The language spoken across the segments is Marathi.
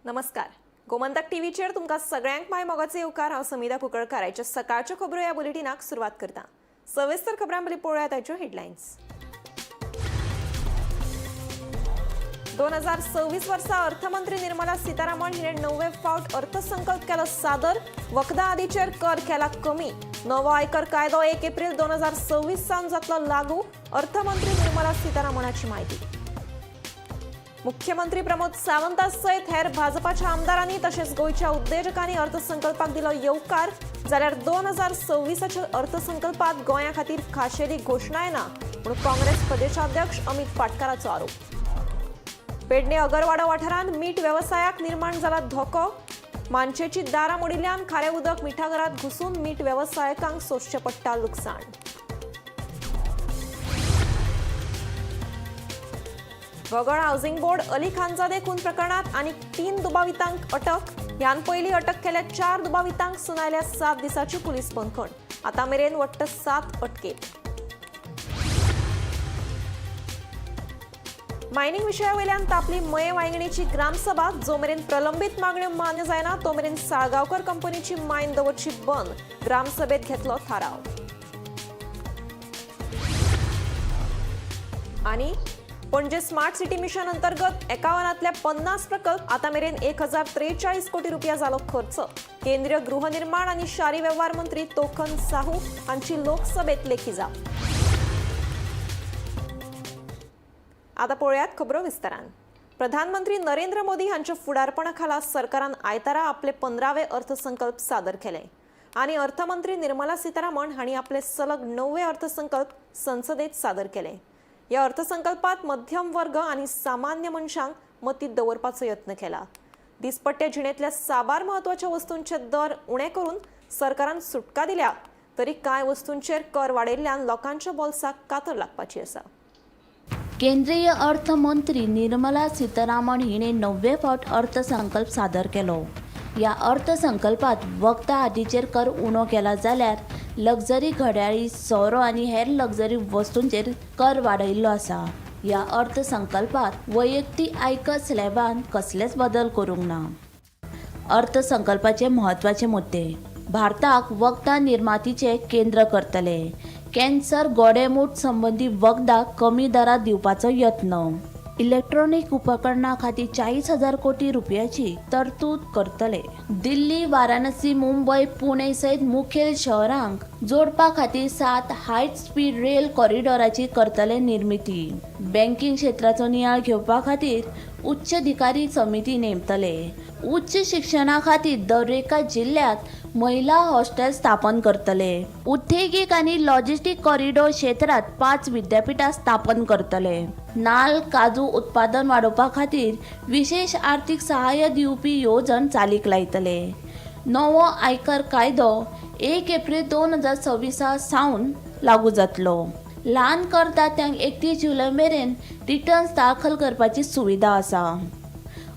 नमस्कार. गोमंतक टीव्हीचेर तुमकां सगळ्यांक माय मोगाचे येवकार. हांव समिता कुंकळकर. आयच्या सकाळच्यो खबरो ह्या बुलेटिनाक सुरवात करता. सविस्तर खबरां पयलीं पळोवया ताच्यो हेडलायन्स. 2026 वर्सा अर्थमंत्री निर्मला सीतारामन हिणें 9वे फावट अर्थसंकल्प केलो सादर. वखदां आदींचेर कर केला कमी. नवो आयकर कायदो 1 एप्रिल 2026 सावन जातलो लागू. अर्थमंत्री निर्मला सीतारामनाची माहिती. मुख्यमंत्री प्रमोद सावंता सयत हेर भाजपाच्या आमदारांनी तशेंच गोंयच्या उद्देजकांनी अर्थसंकल्पाक दिलो येवकार. जाल्यार 2026च्या अर्थसंकल्पात गोंया खातीर खाशेली घोशणाय ना म्हूण काँग्रेस प्रदेशाध्यक्ष अमित पाटकाराचो आरोप. पेडणे अगरवाडा वाठारांत मीठ वेवसायाक निर्माण जाला धोको. मानशेची दारां मोडिल्ल्यान खारें उदक मिठागरांत घुसून मीठ वेवसायकांक सोंसचें पडटा लुकसाण. वगळ हाऊसिंग बोर्ड अली खानजादे खून प्रकरणात आनी 3 दुबावितांक अटक. ह्यान पयलीं अटक केल्या 4 दुबावितांक सुनायल्या 7 दिसांची पुलीस बंदखण. आतां मेरेन वट्ट 7 अटकेत. मायनिंग विशयावयल्यान तापली मये वांयगणेची ग्रामसभा. जो मेरेन प्रलंबीत मागण्यो मान्य जायना तो मेरेन साळगांवकर कंपनीची मायन दवरची बंद. ग्रामसभेत घेतलो थाराव. आनी पणजे स्मार्ट सिटी मिशन अंतर्गत 51तले 50 प्रकल्प आतां मेरेन 1043 कोटी रुपया जालो खर्च. केंद्रीय गृहनिर्माण आनी शारी वेव्हार मंत्री तोखन साहू हांची लोकसभेत लेखी जाप. आतां पळोवयात खबरो विस्तारान. प्रधानमंत्री नरेंद्र मोदी हांच्या फुडारपणा खाला सरकारान आयतारा आपले 15वे अर्थसंकल्प सादर केले आनी अर्थमंत्री निर्मला सीतारामन हांणी आपले सलग 9वे अर्थसंकल्प संसदेत सादर केले. ह्या अर्थसंकल्पात मध्यम वर्ग आनी सामान्य मनशांक मतींत दवरपाचो यत्न केला. दिसपट्टे जिणेंतल्या साबार म्हत्वाच्या वस्तूंचे दर उणे करून सरकारान सुटका दिल्या तरी कांय वस्तूंचेर कर वाडयल्ल्यान लोकांच्या बोल्साक कातर लागपाची आसा. केंद्रीय अर्थमंत्री निर्मला सीतारामन हिणें 9वे फावट अर्थसंकल्प सादर केलो. ह्या अर्थसंकल्पात वखदां आदींचेर कर उणो केला जाल्यार लक्झरी घड्याळी, सोरो आनी हेर लक्झरी वस्तूंचेर कर वाडयल्लो आसा. ह्या अर्थसंकल्पात वैयक्तीक आयकर स्लॅबांत कसलेच बदल करूंक ना. अर्थसंकल्पाचे म्हत्वाचे मुद्दे. भारताक वखदां निर्मातीचे केंद्र करतले. कॅन्सर, गोडेमूत संबंधी वखदां कमी दरात दिवपाचो यत्न. इलेक्ट्रॉनिक उपकरणां खातीर 40,000 कोटी रुपयाची तरतूद करतले. दिल्ली, वाराणसी, मुंबय, पुणे सयत मुखेल शहरांक जोडपा खातीर 7 हाय स्पीड रेल कॉरिडॉराची करतले निर्मिती. बँकिंग क्षेत्राचो नियाळ घेवपा खातीर उच्चाधिकारी समिती नेमतले. उच्च शिक्षणा खातीर दर एका जिल्ह्यात महिला हॉस्टेल स्थापन करतले. उद्देगीक आनी लॉजिस्टीक कॉरिडॉर क्षेत्रात 5 विद्यापीठां स्थापन करतले. नाल्ल, काजू उत्पादन वाडोवपा खातीर विशेष आर्थीक सहाय्य दिवपी येवजण चालीक लायतले. नवो आयकर कायदो 1 एप्रिल 2026 सावन लागू जातलो. ल्हान करदात्यांक 31 जुलय मेरेन रिटर्न्स दाखल करपाची सुविधा आसा.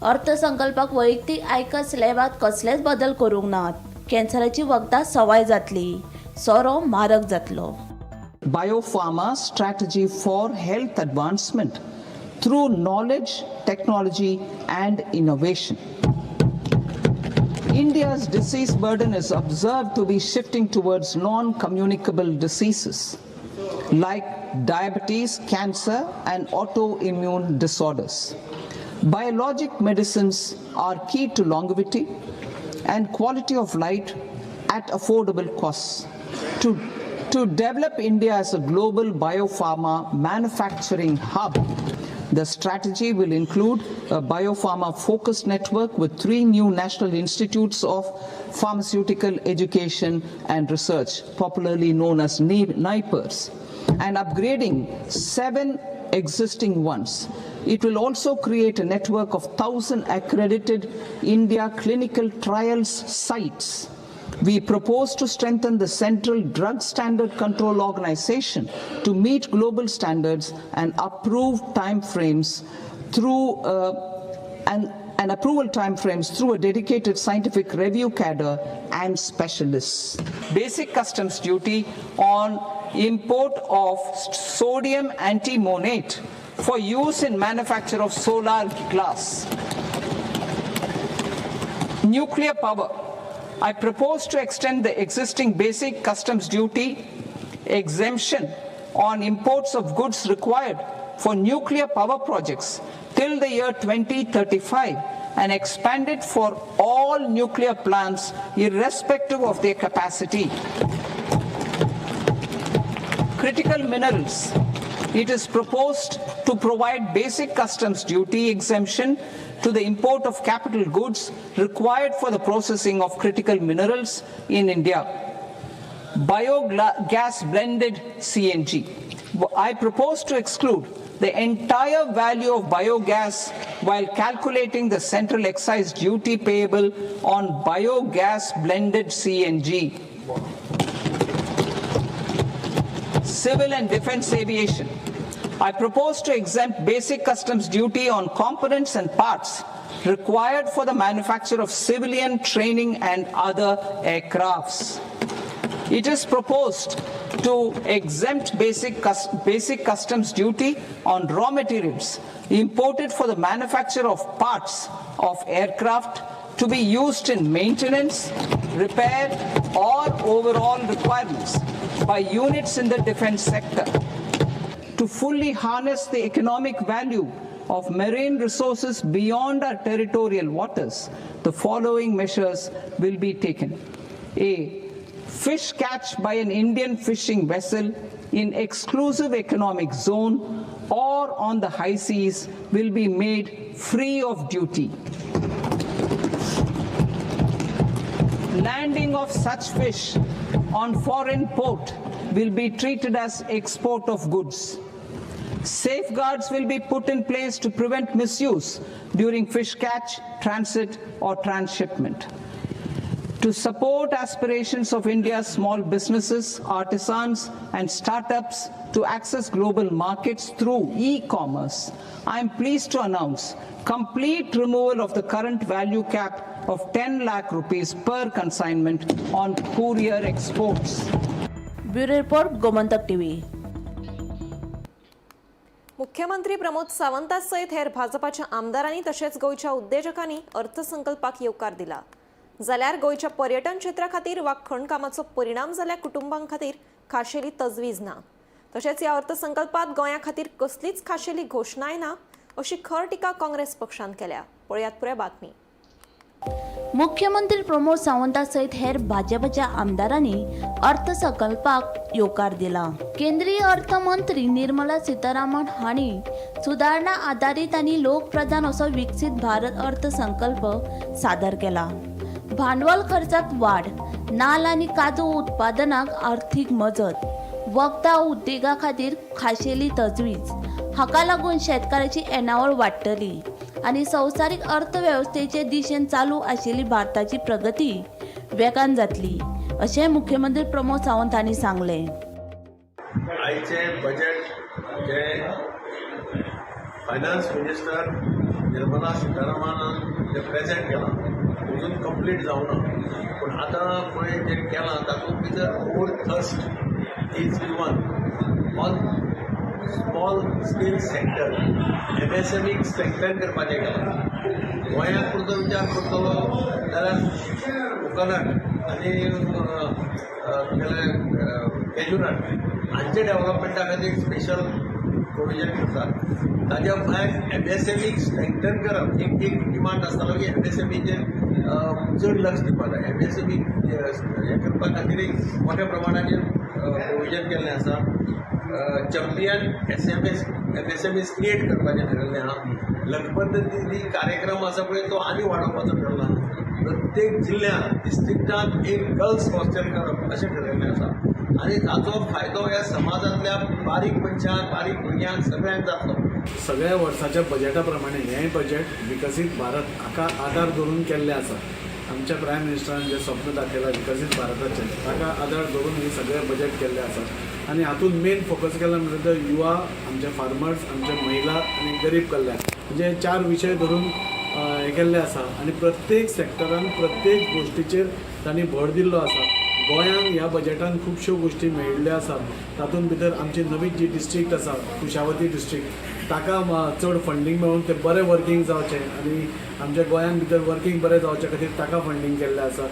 अर्थसंकल्पाक वैयक्तीक आयकर स्लॅबात कसलेच बदल करूंक नात. कॅन्सराची वखदां सवाय जातली. सोरो म्हारग जातलो. Biopharma strategy for health advancement through knowledge, technology and innovation. India's disease burden is observed to be shifting towards non-communicable diseases like diabetes, cancer and autoimmune disorders. Biologic medicines are key to longevity and quality of life at affordable costs. To develop India as a global biopharma manufacturing hub, the strategy will include a biopharma focused network with 3 new national institutes of pharmaceutical education and research, popularly known as NIPERS, and upgrading 7 existing ones. It will also create a network of 1,000 accredited India clinical trials sites. We propose to strengthen the Central Drug Standard Control Organization to meet global standards and approve timeframes through and approval timeframes through a dedicated scientific review cadre and specialists. Basic customs duty on import of sodium antimonate for use in manufacture of solar glass. Nuclear power. I propose to extend the existing basic customs duty exemption on imports of goods required for nuclear power projects till the year 2035 and expand it for all nuclear plants irrespective of their capacity. Critical minerals. It is proposed to provide basic customs duty exemption to the import of capital goods required for the processing of critical minerals in India. Biogas blended CNG. I propose to exclude the entire value of biogas while calculating the central excise duty payable on biogas blended CNG. Civil and defense aviation. I propose to exempt basic customs duty on components and parts required for the manufacture of civilian training and other aircrafts. It is proposed to exempt basic customs duty on raw materials imported for the manufacture of parts of aircraft to be used in maintenance, repair, or overall requirements by units in the defense sector. To fully harness the economic value of marine resources beyond our territorial waters, the following measures will be taken. A. Fish catch by an Indian fishing vessel in exclusive economic zone or on the high seas will be made free of duty. Landing of such fish on foreign port will be treated as export of goods. Safeguards will be put in place to prevent misuse during fish catch, transit, or transshipment. To support aspirations of India's small businesses, artisans, and startups to access global markets through e-commerce, I am pleased to announce complete removal of the current value cap of 10 lakh rupees per consignment on courier exports. Bureau report Gomantak TV. मुख्यमंत्री प्रमोद सावंतांसयत हेर भाजपाच्या आमदारांनी तशेंच गोंयच्या उद्देजकांनी अर्थसंकल्पाक येवकार दिला. जाल्यार गोंयच्या पर्यटन क्षेत्रा खातीर वा खणकामाचो परिणाम जाल्ल्या कुटुंबां खातीर खाशेली तजवीज ना. तशेंच ह्या अर्थसंकल्पात गोंया खातीर कसलीच खाशेली घोशणाय ना अशी खर टिका काँग्रेस पक्षान केल्या. पळयात पुराय बातमी. मुख्यमंत्री प्रमोद सावंतांसयत हेर भाजपच्या आमदारांनी अर्थसंकल्पाक येवकार दिला. केंद्रीय अर्थमंत्री निर्मला सीतारामन हांणी सुदारणा आधारित आनी लोकप्रधान असो विकसीत भारत अर्थसंकल्प सादर केला. भांडवल खर्चात वाड, नाल्ल आनी काजू उत्पादनाक आर्थीक मजत, वखदां उद्देगा खातीर खाशेली तजवीज, हाका लागून शेतकाराची येणावळ वाडटली आनी संवसारीक अर्थवेवस्थेचे दिशेन चालू आशिल्ली भारताची प्रगती वेगान जातली अशें मुख्यमंत्री प्रमोद सावंत हांणी सांगलें. आयचे बजेट जे फायनान्स मिनिस्टर निर्मला सीतारामनान जे प्रेजेंट केलां अजून कंप्लीट जावना, पूण आतां पळय जे केलां तातूंत भितर more thrust is given on small scale sector MSME strengthen करपाचें केलां. गोंयांत पुरतो विचार करतलो जाल्यार कोकोनट आनी कॅज्यूनट हांचे डेव्हलपमेंटा खातीर स्पेशल प्रोविजन करतात. ताज्या भायर MSME स्ट्रेंथन करप एक डिमांड आसतालो की MSMEचेर चड लक्ष दिवपाक जाय. MSME हें करपा खातीरय मोठ्या प्रमाणाचेर प्रोविजन केल्लें आसा. चॅम्पियन MSMEs क्रिएट करपाचें ठरयल्लें आहा. लखपती कार्यक्रम आसा पळय तो आनी वाडोवपाचो ठरला. प्रत्येक जिल्ह्यात डिस्ट्रिक्टात एक गर्ल्स हॉस्टेल करप अशें ठरयल्लें आसा आनी हाचो फायदो ह्या समाजांतल्या बारीक मनशांक, बारीक भुरग्यांक सगळ्यांक जातलो. सगळ्या वर्साच्या बजेटा प्रमाणे हें बजेट विकसीत भारत हाका आदार धरून केल्लें आसा. आमच्या प्रायम मिनिस्टरान जें स्वप्न दाखयलां विकसीत भारताचें ताका आदार धरून ही सगळें बजेट केल्लें आसा. आनी हातूंत मेन फोकस केला म्हणजे युवा, आमचे फार्मर्स, आमचे महिला आनी गरीब कल्याण म्हणजे 4 विशय धरून हें केल्लें आसा. आनी प्रत्येक सेक्टरान प्रत्येक गोश्टीचेर तांणी भर दिल्लो आसा. गोंयांत ह्या बजेटान खुबश्यो गोश्टी मेळिल्ल्यो आसा. तातूंत भितर आमची नवी जी डिस्ट्रिक्ट आसा कुशावती डिस्ट्रिक्ट ताका चड फंडींग मेळून ते बरें वर्कींग जावचें आनी आमच्या गोंयान भितर वर्कींग बरें जावचे खातीर ताका फंडींग केल्लें आसा.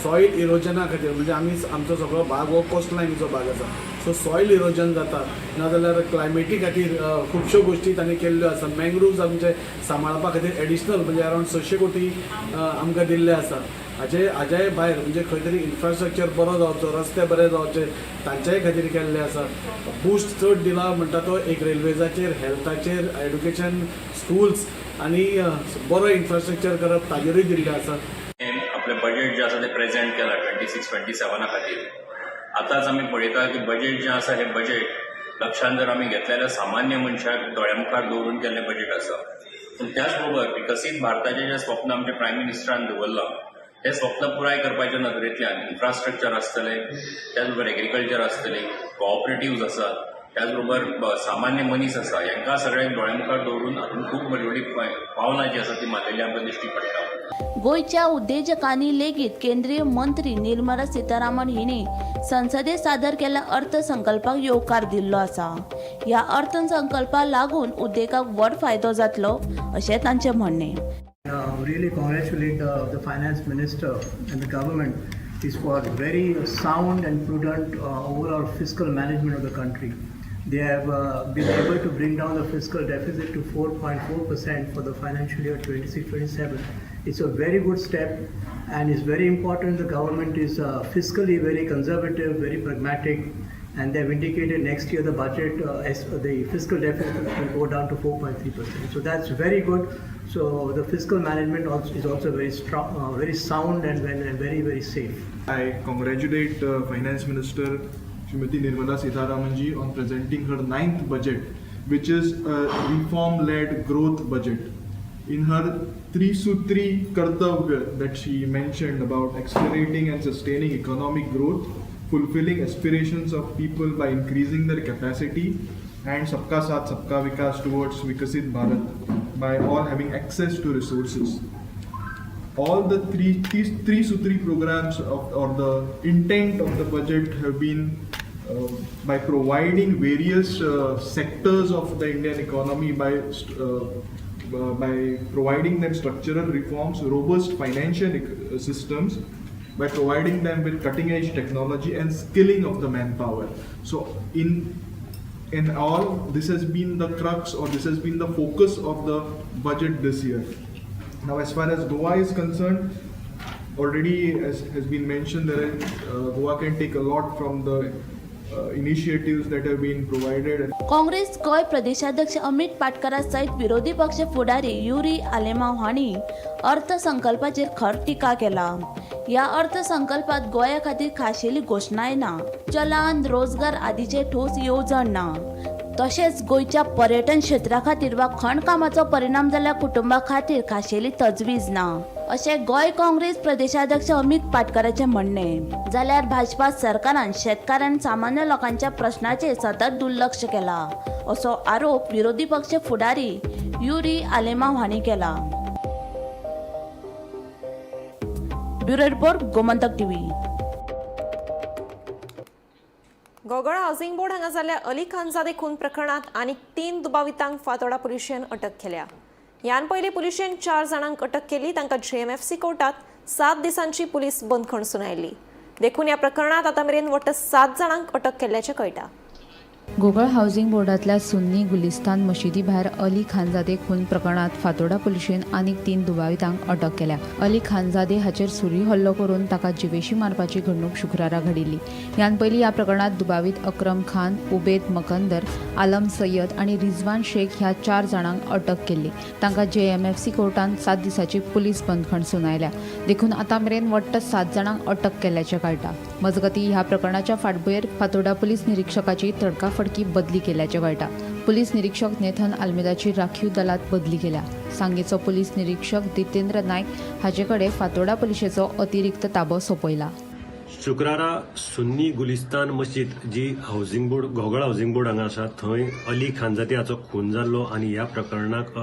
सॉयल इरोजना खातीर म्हणजे आमचो सगळो भाग हो कोस्ट लायनीचो भाग आसा, सो सॉयल इरोजन जाता नाजाल्यार क्लायमेटी खातीर खुबश्यो गोश्टी तांणी केल्ल्यो आसा. मँग्रुव्ज आमचे सांबाळपा खातीर एडिशनल म्हणजे अरावंड 600 कोटी आमकां दिल्ले आसा. हाज्याय भायर म्हणजे खंय तरी इन्फ्रास्ट्रक्चर बरो जावचो, रस्ते बरे जावचे तांच्याय खातीर केल्ले आसा. बुस्ट चड दिला म्हणटा तो एक रेल्वेजाचेर, हेल्थाचेर, एड्युकेशन, स्कुल्स आनी बरो इन्फ्रास्ट्रक्चर करप ताजेरूय दिल्ले आसा. आपले बजेट जे आसा ते प्रेझेंट केला 26-27 खातीर. आतांच आमी पळयता की बजेट जें आसा हें बजेट लक्षांत जर आमी घेतलें जाल्यार सामान्य मनशाक दोळ्यामुखार दवरून केल्लें बजेट आसा. पूण त्याच बरोबर विकसीत भारताचें जें स्वप्न आमच्या प्रायम मिनिस्टरान दवरलां तें स्वप्न पुराय करपाच्या नदरेंतल्यान इन्फ्रास्ट्रक्चर आसतलें, त्याच बरोबर एग्रीकल्चर आसतलें, कोऑपरेटिव्स आसात, त्याच बरोबर सामान्य मनीस आसा, हांकां सगळ्यांक दोळ्यामुखार दवरून हातूंत खूब व्हडली व्हडली पावलां जी आसा ती मारलेली आमकां दिश्टी पडटा. गोयच्या उद्देजकांनी लेगीत केंद्रीय मंत्री निर्मला सीतारामन हिणी संसदेत सादर केल्ल्या अर्थसंकल्पाक येवकार दिल्लो आसा. ह्या अर्थसंकल्पाक लागून उद्देगाक व्हड फायदो जातलो अशें तांचें म्हणणें. Really congratulate the finance minister and the government is for very sound and prudent overall fiscal management of the country. They have been able to bring down the fiscal deficit to 4.4% for the financial year 26-27. It's a very good step and it's very important the government is fiscally very conservative, very pragmatic, and they've indicated next year the budget, the fiscal deficit will go down to 4.3%. So that's very good. So the fiscal management is also very strong, very sound and very, very safe. I congratulate Finance Minister Srimati Nirmala Sitharaman ji on presenting her 9th budget, which is a reform-led growth budget. In her Trisutri Kartavya that she mentioned about accelerating and sustaining economic growth, fulfilling aspirations of people by increasing their capacity, and Sabka Saath Sabka Vikas towards Vikasit Bharat by all having access to resources. All the three Sutri programs or the intent of the budget have been by providing various sectors of the Indian economy by providing them structural reforms, robust financial systems, by providing them with cutting edge technology and skilling of the manpower. So in all, this has been the crux or this has been the focus of the budget this year. Now as far as Goa is concerned, already as has been mentioned, Goa can take a lot from the initiatives that have been provided. Congress गोय प्रदेशाध्यक्ष अमित पाटकरा सयत विरोधी पक्ष फुडारी युरी आलेमाव हांणी अर्थसंकल्पाचेर खर टिका केला. ह्या अर्थसंकल्पात गोंया खातीर खाशेली घोशणाय ना, चलन, रोजगार आदींचे ठोस येवजण ना, तशेंच गोंयच्या पर्यटन क्षेत्रा खातीर वा खणकामाचो परिणाम जाल्ल्या कुटुंबा खातीर खाशेली तजवीज ना अशें गोंय काँग्रेस प्रदेशाध्यक्ष अमित पाटकराचें म्हणणें. जाल्यार भाजपा सरकारान शेतकारांनी सामान्य लोकांच्या प्रश्नाचेर सतत दुर्लक्ष केला असो आरोप विरोधी पक्ष फुडारी युरी आलेमाव हांणी केला. Bureau report, Gomantak TV. Gogol housing board हांगा जाल्ल्या अली खानजादे खून प्रकरणात आनीक 3 दुबावितांक फातोर्डा पुलिशेन अटक केल्या. ह्यान पयलीं पुलिशेन 4 जाणांक अटक केली. तांकां JMFC कोर्टात 7 दिसांची पुलीस बंदखण सुनायल्ली. देखून ह्या प्रकरणात आतां मेरेन वट्ट 7 जाणांक अटक केल्ल्याचें कळटा. गोगळ हाऊसिंग बोर्डातल्या सुन्नी गुलिस्तान मशिदी भायर अली खानजादे खून प्रकरणात फातोर्डा पुलिशेन आनीक 3 दुबावितांक अटक केल्या. अली खानजादे हाचेर सुरी हल्लो करून ताका जिवेशी मारपाची घडणूक शुक्रारा घडिल्ली. ह्यान पयलीं ह्या प्रकरणात दुबावीत अक्रम खान, उबेद मकंदर, आलम सय्यद आनी रिजवान शेख ह्या 4 जाणांक अटक केल्ली. तांकां JMFC कोर्टान 7 दिसांची पुलीस बंदखण सुनायल्या. देखून आतां मेरेन वट्ट 7 जाणांक अटक केल्ल्याचें कळटा. मजगतीं ह्या प्रकरणाच्या फाटभुंयेर फातोर्डा पुलीस निरीक्षकाची तडकाफडकी बदली केल्ल्याचें कळटा. पुलीस निरीक्षक नेथन आल्मेदाची राखीव दलात बदली केल्या. सांगेचो पुलीस निरीक्षक जितेंद्र नायक हाचे कडेन फातोर्डा पुलिशेचो अतिरिक्त ताबो सोपयला. शुक्रारा सुन्नी गुलिस्तान मशीद जी housing board Gogol housing board हांगा आसा थंय अली खानजादे हाचो खून जाल्लो आनी ह्या प्रकरणाक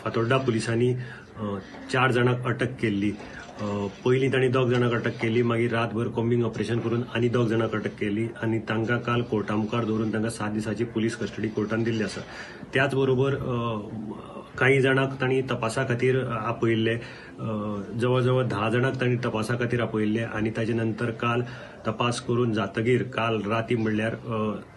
फातोर्डा पुलिसांनी 4 जाणांक अटक केल्ली. पयलीं तांणी 2 जाणांक अटक केली, मागीर रातभर कॉम्बिंग ऑपरेशन करून आनी 2 जाणांक अटक केली आनी तांकां काल कोर्टा मुखार दवरून तांकां 7 दिसांची पुलीस कस्टडी कोर्टान दिल्ली आसा. त्याच बरोबर काही जाणांक तांणी तपासा खातीर आपयल्ले, जवळ जवळ 10 जाणांक तांणी तपासा खातीर आपयल्ले आनी ताजे नंतर काल तपास करून जातकीर काल राती म्हणल्यार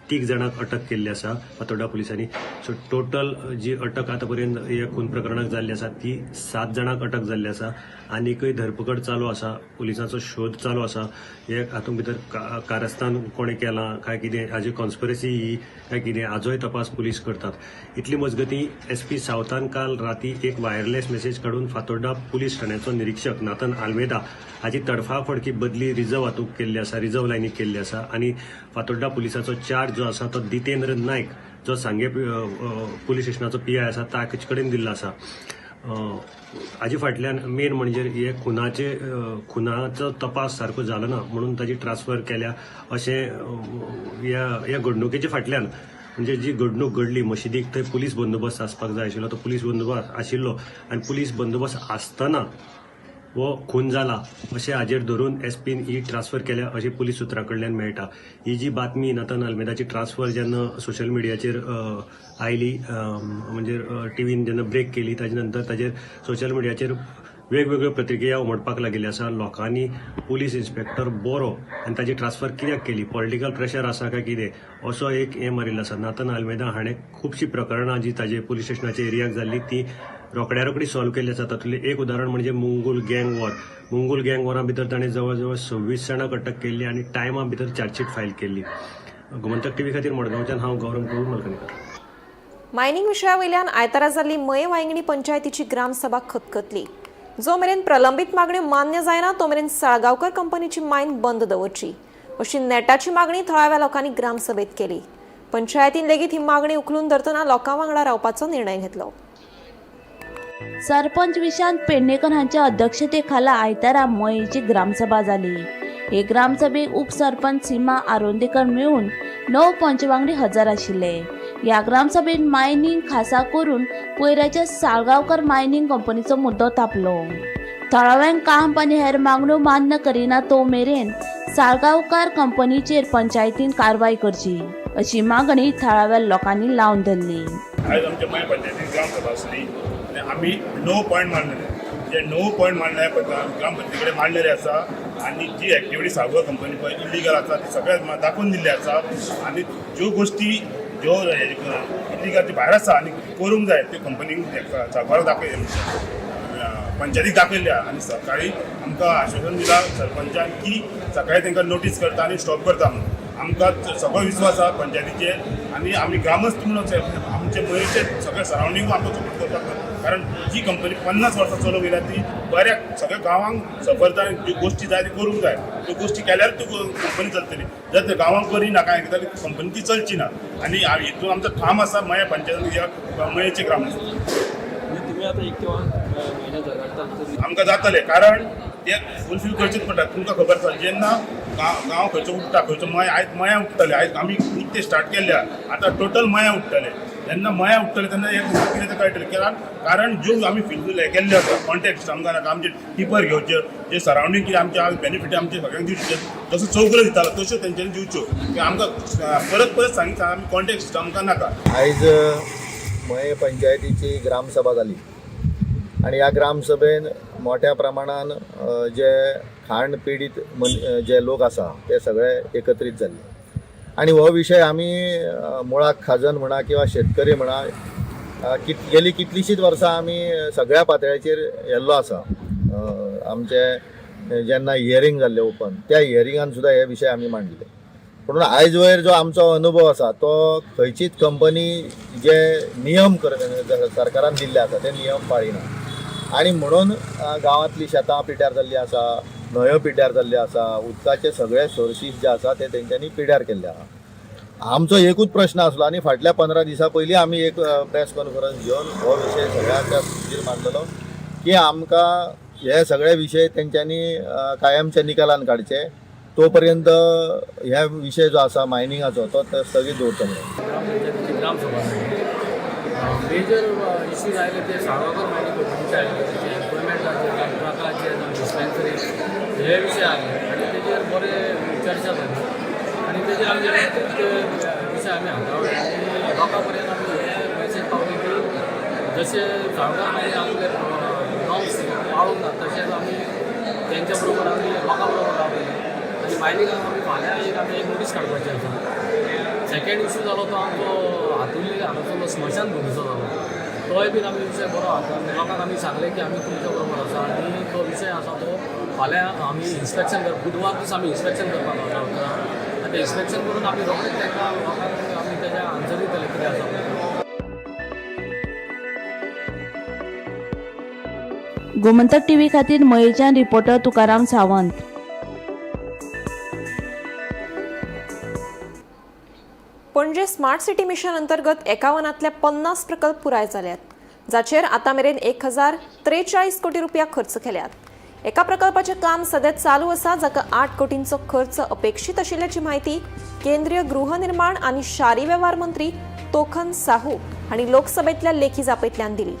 3 जाणांक अटक केल्ली आसा फातोर्डा पुलिसांनी. सो टोटल जी अटक आतां पर्यंत ह्या खून प्रकरणाक जाल्ली आसा ती 7 जाणांक अटक जाल्ली आसा. आनीकय धरपकड चालू आसा, पुलिसांचो शोध चालू आसा. हे हातूंत भितर कारस्थान कोणें केलां काय कितें, हाजी कॉन्स्पिरसी ही काय कितें, हाजोय तपास पुलीस करतात. इतली मजगतीं SP सावथान काल राती एक वायरलेस मेसेज काडून फातोर्डा पुलीस ठाण्याचो निरीक्षक नाथन आल्मेदा हाची तडफाफडकी बदली रिझर्व हातूंत केल्ली आसा, रिझर्व लायनीक केल्ली आसा. आनी फातोर्डा पुलिसाचो चार्ज जो आसा तो जितेंद्र नायक जो सांगे पुलीस स्टेशनाचो PI आसा ताचे कडेन दिल्लो आसा. हाजे फाटल्यान मेन म्हणजे हे खुनाचो तपास सारको जालो ना म्हणून ताजी ट्रान्सफर केल्या अशें ह्या घडणुकेच्या फाटल्यान, म्हणजे जी घडणूक घडली मशिदीक थंय पुलीस बंदोबस्त आसपाक जाय आशिल्लो, तो पुलीस बंदोबस्त आशिल्लो आनी पुलीस बंदोबस्त आसतना वो खून जाला अशें हाजेर धरून SPन ही ट्रान्सफर केल्या अशें पुलीस सुत्रां कडल्यान मेळटा. ही जी बातमी नाथन आल्मेदाची ट्रान्सफर जेन्ना सोशल मिडियाचेर आयली, म्हणजे टीव्हीन जेन्ना ब्रेक केली ताजे नंतर ताजेर सोशल मिडियाचेर वेगवेगळ्यो प्रतिक्रिया उमटपाक लागिल्ल्यो आसा. लोकांनी पुलीस इन्स्पेक्टर बरो आनी ताजी ट्रान्सफर कित्याक केली, पॉलिटिकल प्रेशर आसा काय कितें असो एक हें मारिल्लो आसा. नाथन आल्मेदा हाणें खुबशीं प्रकरणां जी ताजे पुलीस स्टेशनाच्या एरियाक जाल्ली ती रोखडी सॉल्व केल्ली आसा. तातूंतलें एक उदाहरण म्हणजे मुंगूल गँग वॉर. मुंगूल गँग वॉरा भितर ताणें जवळ जवळ 26 जाणांक अटक केल्ली आनी टायमा भितर चार्जशीट फायल केल्ली. गोमंतक TV खातीर मडगांवच्यान हांव गौरव प्रभू मलकणकर. मायनिंग विशयावयल्यान आयतारा जाल्ली मये वांयगणी पंचायतीची ग्रामसभा खतखतली. जो मेरेन प्रलंबीत मागण्यो मान्य जायना तो मेरेन साळगांवकर कंपनीची मायन बंद दवरची अशी नेटाची मागणी थळाव्या लोकांनी ग्रामसभेत केली. पंचायतीन लेगीत ही मागणी उखलून धरतना लोकां वांगडा रावपाचो निर्णय घेतलो. सरपंच विशांत पेडणेकर हांच्या अध्यक्षतेखाला आयतारा मयेची ग्रामसभा जाली. हे ग्रामसभेक उपसरपंच सीमा आरोंदेकर मेळून 9 पंचवांगडी हजर आशिल्ले. ह्या ग्रामसभेत मायनिंग खासा करून पयऱ्याच्या साळगांवकर मायनिंग कंपनीचो मुद्दो तापलो. थळाव्यांक काम आनी हेर मागण्यो मान्य करिना तो मेरेन साळगांवकर कंपनीचेर पंचायतीन कारवाय करची अशी मागणी थळाव्या लोकांनी लावन धरली. आज आमच्या मय पंचायतीन ग्रामसभा आसली आनी आमी 9 पॉयंट मांडलेले. जे 9 पॉयंट मांडले ग्रामपंचायती कडेन मांडलेले आसा आनी जी एक्टिविटी साळगांव कंपनी पळय इलिगल आसा ती सगळ्या दाखोवन दिल्ली आसा. आनी ज्यो गोश्टी ज्यो इलिगलचे भायर आसा आनी करूंक जाय त्यो कंपनीक साळगांवाक पंचायतीक दाखयल्या. आनी सकाळी आमकां आश्वासन दिलां सरपंचान की सकाळी तांकां नोटीस करता आनी स्टॉप करता म्हणून. आमकां सगळो विश्वास आसा पंचायतीचेर आनी आमी ग्रामस्थ म्हणून आमचे मयेचे सगळे सरावंडींग आमकां सपोर्ट करतात. कारण जी कंपनी 50 वर्सां चलोवंक येयल्या ती बऱ्याक सगळ्या गांवांक सफरताय ज्यो गोश्टी जाय त्यो करूंक जाय. त्यो गोश्टी केल्यार त्यो कंपनी चलतली. जर ते गांवांक करिना काय जाल्यार कंपनी ती चलची ना. आनी हितून आमचो ठाम आसा मया पंचायतीन मयेचे ग्रामस्थ. आमकां जातले कारण ते फुलफील करचेच पडटा. तुमकां खबर आसा जेन्ना गांव खंयचो उठटा खंयचो मय आयज मया उठतले. आयज आमी ते स्टार्ट केल्या आतां टोटल मया उठतले. जेन्ना मया उठतले तेन्ना एक कितें तें कळटलें. कारण ज्यो आमी फुलफील केल्ले आसा कॉन्टेक्ट आमकां नाका. आमचे टिपर घेवचे जे सरावंडींग कितें आमचे बेनिफीट आमचे सगळ्यांक दिवचे जसो चौकऱ्यो दितालो तश्यो तेंच्यांनी दिवच्यो. आमकां परत परत सांगता आमी कॉन्टेक्ट आमकां नाका. आयज मये पंचायतीची ग्रामसभा जाली आनी ह्या ग्रामसभेन मोठ्या प्रमाणान जे खाण पिडीत जे लोक आसा ते सगळे एकत्रीत जाल्ले. आनी हो विशय आमी मुळाक खाजन म्हणा किंवा शेतकरी म्हणा गेली कितलीशींच वर्सां आमी सगळ्या पातळ्याचेर येल्लो आसा. आमचे जेन्ना हियरींग जाल्ले ओपन त्या हियरिंगान सुद्दां हे विशय आमी मांडले. पूण आयज वयर जो आमचो अनुभव आसा तो खंयचीच कंपनी जे नियम सरकारान दिल्ले आसा ते नियम पाळिना. आनी म्हणून गांवांतलीं शेतां पिड्ड्यार जाल्लीं आसा, न्हंयो पिड्ड्यार जाल्ल्यो आसा, उदकाचे सगळे सोर्सीस जे आसा ते तेंच्यांनी पिड्ड्यार केल्ले आहा. आमचो एकूच प्रश्न आसलो आनी फाटल्या 15 दिसां पयलीं आमी एक प्रेस कॉन्फरन्स घेवन हो विशय सगळ्यांच्या सुचीर मांडलेलो की आमकां हे सगळे विशय तेंच्यांनी कायमच्या निकालान काडचे. तो पर्यंत ह्या विशय जो आसा मायनिंगाचो तो स्थगीत दवरचो म्हणून. मेजर इश्यूज आयले ते साळगांवकर मायनिंग कंपनीचे आयले. एम्प्लॉयमेंटाचे प्रकाराचे डिस्पेन्सरी खातीर आमी विशय आमी हाताळ्ळे आनी लोकां पर्यंत आमी हे मेसेज पावली की जशे जाणकार मागीर आपले नॉर्म्स पाळूंक ना तशेंच आमी तेंच्या बरोबर आमी लोकां बरोबर रावतले आनी मायनिंगाक आमी फाल्यां एक नोटीस काडपाची आसा. सेकेंड इशू जालो तो आमचो हातुल्ली हांगासरलो स्मशान भुमीचो जालो. तोय बीन आमी विशय बरो आसा लोकांक आमी सांगलें की आमी तुमच्या बरोबर आसा आनी तो विशय आसा तो फाल्यां आमी इन्स्पेक्शन बुधवार दीस आमी इन्स्पेक्शन करपाक वता आनी इन्स्पेक्शन करून आमी रोखडेच तांकां लोकांक आमी तेज्या आन्सर दितले कितें आसा. गोमंतक टीव्ही खातीर मयेच्यान रिपोर्टर तुकाराम सावंत. पणजे स्मार्ट सिटी मिशन अंतर्गत 51तले 50 प्रकल्प पुराय जाल्यात, जाचेर आतां मेरेन 1043 कोटी रुपया खर्च केल्यात. एका प्रकल्पाचें काम सध्या चालू आसा, जाका 8 कोटींचो खर्च अपेक्षीत आशिल्ल्याची म्हायती केंद्रीय गृहनिर्माण आनी शारी वेव्हार मंत्री तोखन साहू हांणी लोकसभेंतल्या लेखी जापेंतल्यान दिली.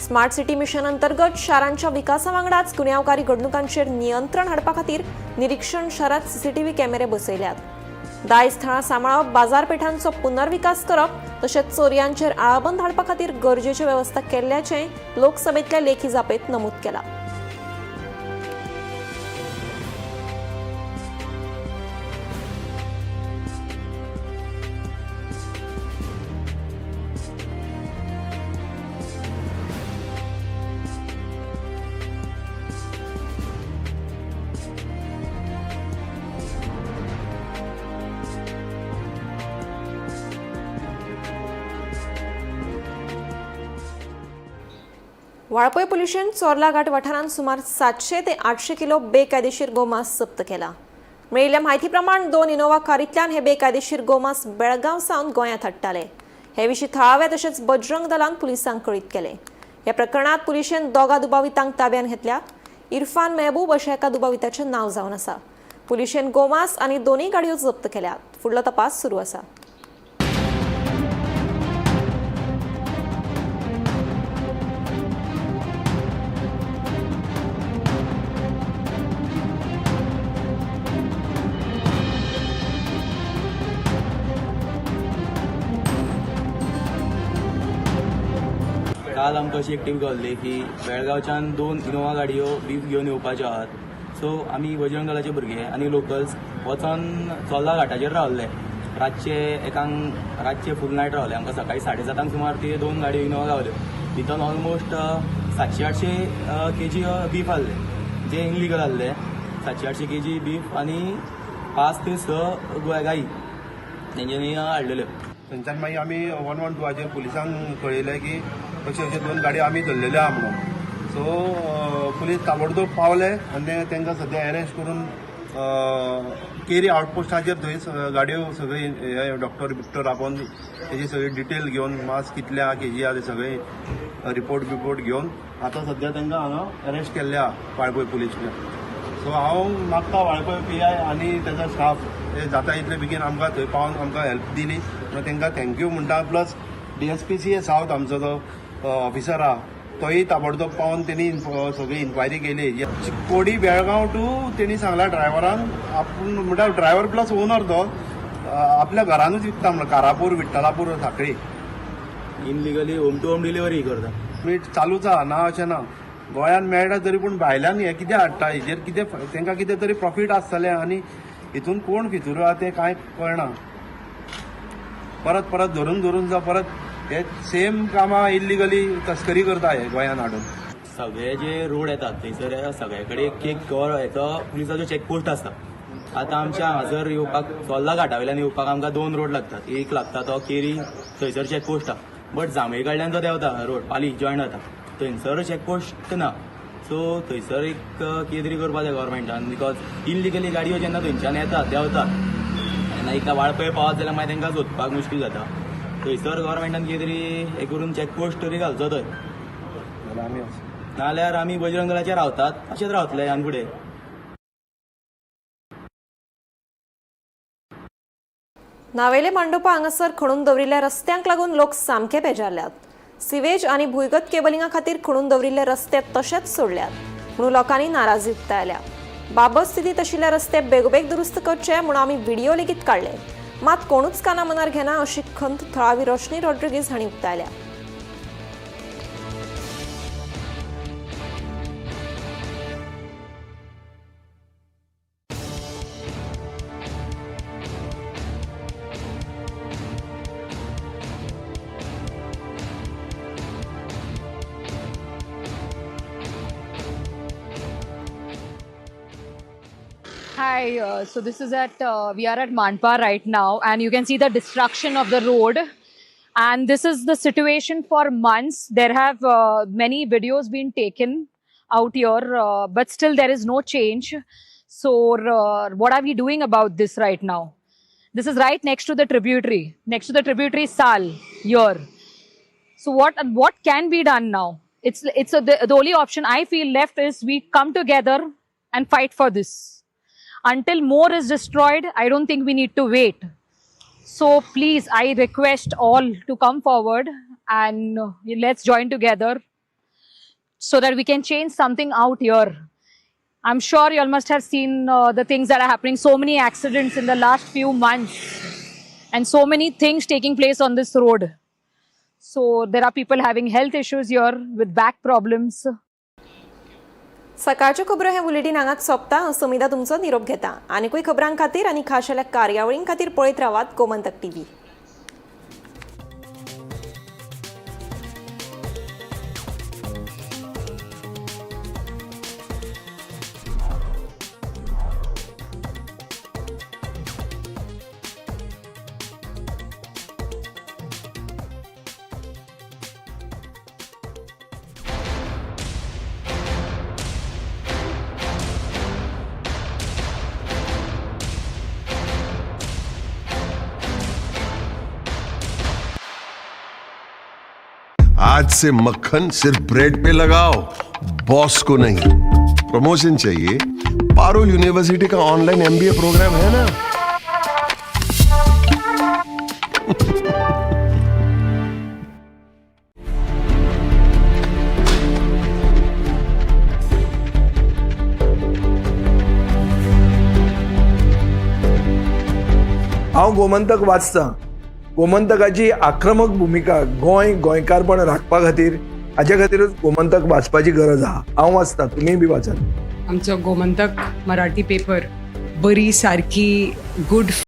स्मार्ट सिटी मिशन अंतर्गत शारांच्या विकासा वांगडाच गुन्यांवकारी घडणुकांचेर नियंत्रण हाडपा खातीर निरीक्षण शारांत सीसीटीव्ही कॅमेरे बसयल्यात. दायज थळां सांबाळप, बाजारपेठांचो पुनर्विकास करप तशेंच चोरयांचेर आळाबंद हाडपा खातीर गरजेची वेवस्था केल्ल्याचें लोकसभेंतल्या लेखी जापेंत नमूद केलां. वाळपय पुलिशेन चोरला घाट वाठारांत सुमार 700 ते 800 किलो बेकायदेशीर गोमांस जप्त केला. मेळिल्ल्या म्हायती प्रमाण 2 इनोव्हा कारींतल्यान हे बेकायदेशीर गोमांस बेळगांव सावन गोंयांत हाडटाले. हे विशीं थळाव्या तशेंच बजरंग दलान पुलिसांक कळीत केलें. ह्या प्रकरणात पुलिशेन दोगा दुबावितांक ताब्यात घेतल्या. इरफान मेहबूब अशें एका दुबाविताचें नांव जावन आसा. पुलिशेन गोमांस आनी 2 गाडयो जप्त केल्यात. फुडलो तपास सुरू आसा. काल आमकां अशी एक टीप गावल्ली की बेळगांवच्यान 2 इनोव्हा गाडयो बीफ घेवन येवपाच्यो आहात. सो आमी बजरंग दलाचे भुरगे आनी लोकल्स वचोन चोर्ला घाटाचेर रावल्ले. रातचे फूल नायट रावले. आमकां सकाळी 7:30 सुमार ती 2 गाडयो इनोव्हा गावल्यो. भितन ऑलमोस्ट 700-800 केजी बीफ आहले, जे इनलिगल आहले. 700-800 केजी बीफ आनी 5 ते 6 गायी तेंच्यांनी हाडलेल्यो. थंयच्यान मागीर आमी 112 पुलिसांक कळयलें की अशे 2 गाडयो आमी धरलेल्यो आहा म्हणून. सो पुलीस ताबडतोब पावले आनी तांकां सद्या अरेस्ट करून केरी आउटपोस्टाचेर थंय गाडयो सगळी डॉक्टर राबोवन तेजी सगळी डिटेल घेवन मास कितल्या केजी आहा ते सगळे रिपोर्ट घेवन आतां सद्या तांकां हांगा अरेस्ट केल्ले आहा वाळपय पुलीस. सो हांव मागता वाळपय PI आनी तेजो स्टाफ जाता इतले बेगीन आमकां थंय पावन आमकां हेल्प दिली. तांकां थँक्यू म्हणटा. प्लस DSPCA सावथ आमचो जो ऑफिसर आहा तोय ताबडतोब पावन तेणी सगळी इन्क्वायरी केली. चिकोडी बेळगांव टू तेणी सांगला ड्रायव्हरांक आपूण म्हणटा ड्रायव्हर प्लस ओनर तो आपल्या घरानूच विकता म्हणून Karapur Vithalapur Sankhali. Illegally home to home delivery करता. मीठ चालूच आहा, ना अशें ना. गोंयांत मेळटा तरी पूण भायल्यान हे कितें हाडटा हेजेर कितें तांकां कितें तरी प्रॉफीट आसतलें आनी हितून कोण भितर आहा तें कांय कळना. परत धरून जा परत हे सेम कामां इल्लिगली तस्करी करता हे गोंयांत हाडून. सगळे जे रोड येतात थंयसर सगळे कडेन एक हेचो पुलिसाचो चॅकपोस्ट आसता. आतां आमच्या हांगासर येवपाक चोर्ला घाटा वयल्यान येवपाक आमकां 2 रोड लागतात. एक लागता तो केरी, थंयसर चॅकपोस्ट आहा. बट जांभई कडल्यान जो देंवता रोड पाली जॉयन जाता थंयसर चॅकपोस्ट ना. सो थंयसर एक कितें तरी करपा जाय गव्हर्मेंटान. बिकॉज इनलिगली गाडयो जेन्ना थंयच्यान येतात देंवतात तेन्ना एकदा वाळपय पावत जाल्यार मागीर तांकां सोदपाक मुश्कील जाता. थंयसर गव्हर्मेंटान कितें तरी हे करून चॅकपोस्ट तरी घालचो थंय. नाल्यार आमी बजरंग दलाचेर रावतात अशेंच रावतले ह्यान फुडें. नावेले मांडोपा हांगासर खणून दवरिल्ल्या रस्त्यांक लागून लोक सामके बेजारल्यात. सिवेज आनी भुंयगत केबलिंगा खातीर खणून दवरिल्ले रस्ते तशेंच सोडल्यात म्हणून लोकांनी नाराजी उक्तायल्या. बाबत स्थितीत आशिल्ले रस्ते बेगोबेग दुरुस्त करचे म्हणून आमी व्हिडिओ लेगीत काडले. मात कोणूच काना मनार घेना अशी खंत थळावी रोशनी रॉड्रिगीज हांणी उक्तायल्या. Hi, so this is we are at Manpar right now, and you can see the destruction of the road. And this is the situation for months. There have many videos been taken out here, but still there is no change. So what are we doing about this right now? This is right next to the tributary Sal here. So what can be done now? The only option I feel left is we come together and fight for this. Until more is destroyed, I don't think we need to wait. So please, I request all to come forward and let's join together so that we can change something out here. I'm sure you all must have seen the things that are happening. So many accidents in the last few months and so many things taking place on this road. So there are people having health issues here with back problems. सकाळचे खबरो हे बुलेटिन हांगाच सोंपता. समिदा तुमचो निरोप घेता. आनीकूय खबरां खातीर आनी खाशेल्या कार्यावळीं खातीर पळयत रावात गोमंतक टीव्ही. आज से मक्खन सिर्फ ब्रेड पे लगाओ, बॉस को नहीं. प्रमोशन चाहिए? पारुल यूनिवर्सिटी का ऑनलाइन MBA प्रोग्राम है ना. हांव गोमंतक वाचतां. गोमंतकाची आक्रमक भूमिका गोंयकारपण राखपा खातीर हाचे खातीरच गोमंतक वाचपाची गरज आहा. हांव वाचतां, तुमी बी वाचात. आमचो गोमंतक मराठी पेपर बरी सारकी गुड